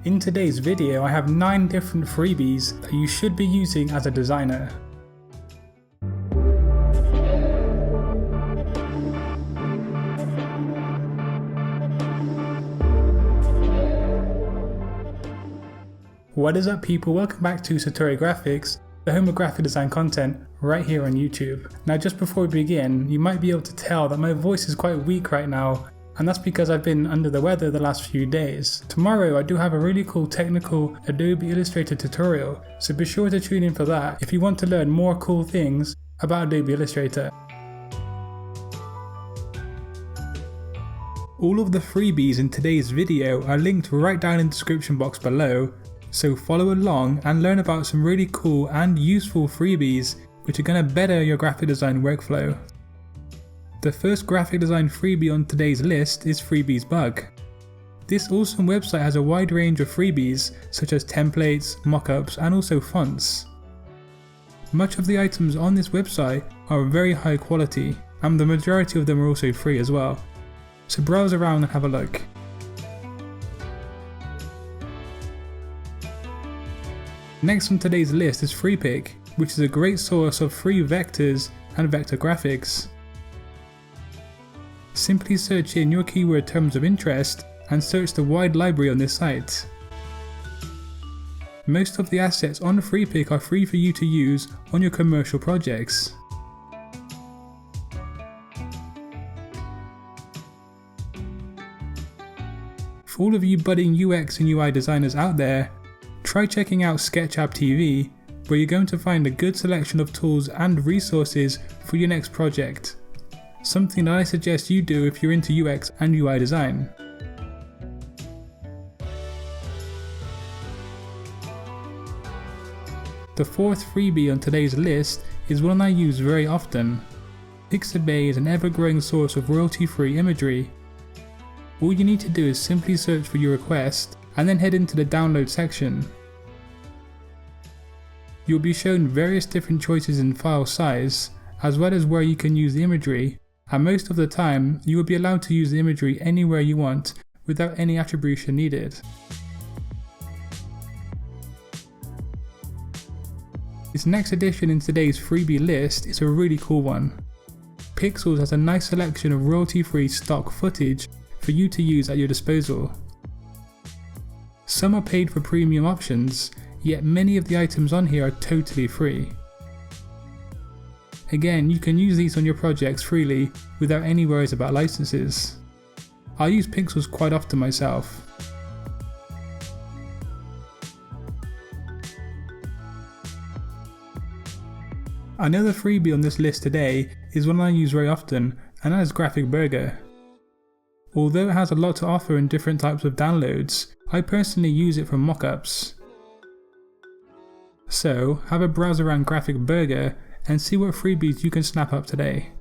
In today's video, I have 9 different freebies that you should be using as a designer. What is up people, welcome back to Satori Graphics, the home of graphic design content right here on YouTube. Now just before we begin, you might be able to tell that my voice is quite weak right now, and that's because I've been under the weather the last few days. Tomorrow I do have a really cool technical Adobe Illustrator tutorial, so be sure to tune in for that if you want to learn more cool things about Adobe Illustrator. All of the freebies in today's video are linked right down in the description box below, so follow along and learn about some really cool and useful freebies which are going to better your graphic design workflow. The first graphic design freebie on today's list is FreebiesBug. This awesome website has a wide range of freebies such as templates, mockups and also fonts. Much of the items on this website are very high quality and the majority of them are also free as well. So browse around and have a look. Next on today's list is Freepik, which is a great source of free vectors and vector graphics. Simply search in your keyword terms of interest and search the wide library on this site. Most of the assets on Freepik are free for you to use on your commercial projects. For all of you budding UX and UI designers out there, try checking out SketchUp TV, where you're going to find a good selection of tools and resources for your next project. Something that I suggest you do if you're into UX and UI design. The fourth freebie on today's list is one I use very often. Pixabay is an ever-growing source of royalty-free imagery. All you need to do is simply search for your request and then head into the download section. You'll be shown various different choices in file size, as well as where you can use the imagery, and most of the time you will be allowed to use the imagery anywhere you want without any attribution needed. This next addition in today's freebie list is a really cool one. Pexels has a nice selection of royalty-free stock footage for you to use at your disposal. Some are paid for premium options, yet many of the items on here are totally free. Again, you can use these on your projects freely without any worries about licenses. I use Pexels quite often myself. Another freebie on this list today is one I use very often, and that is Graphic Burger. Although it has a lot to offer in different types of downloads, I personally use it for mockups. So have a browse around Graphic Burger and see what freebies you can snap up today.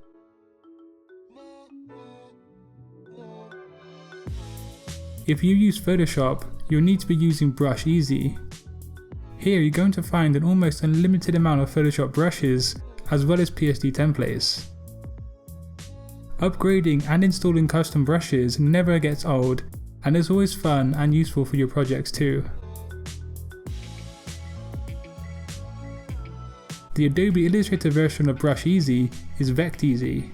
If you use Photoshop, you'll need to be using Brush Easy. Here you're going to find an almost unlimited amount of Photoshop brushes as well as PSD templates. Upgrading and installing custom brushes never gets old and is always fun and useful for your projects too. The Adobe Illustrator version of Brush Easy is VectEasy.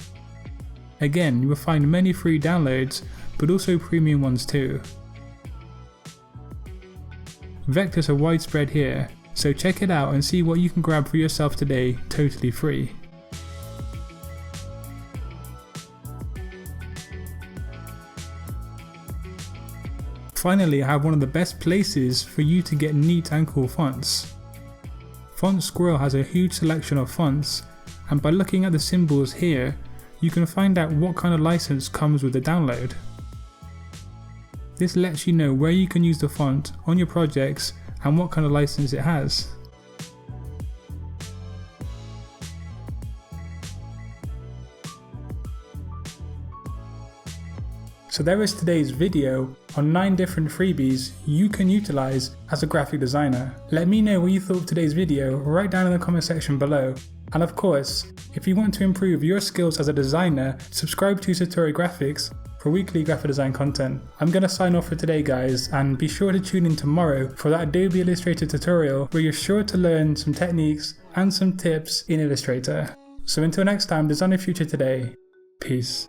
Again, you will find many free downloads, but also premium ones too. Vectors are widespread here, so check it out and see what you can grab for yourself today totally free. Finally, I have one of the best places for you to get neat and cool fonts. Font Squirrel has a huge selection of fonts, and by looking at the symbols here, you can find out what kind of license comes with the download. This lets you know where you can use the font on your projects and what kind of license it has. So there is today's video on 9 different freebies you can utilize as a graphic designer. Let me know what you thought of today's video right down in the comment section below. And of course, if you want to improve your skills as a designer, subscribe to Satori Graphics for weekly graphic design content. I'm going to sign off for today guys, and be sure to tune in tomorrow for that Adobe Illustrator tutorial where you're sure to learn some techniques and some tips in Illustrator. So until next time, design your future today. Peace.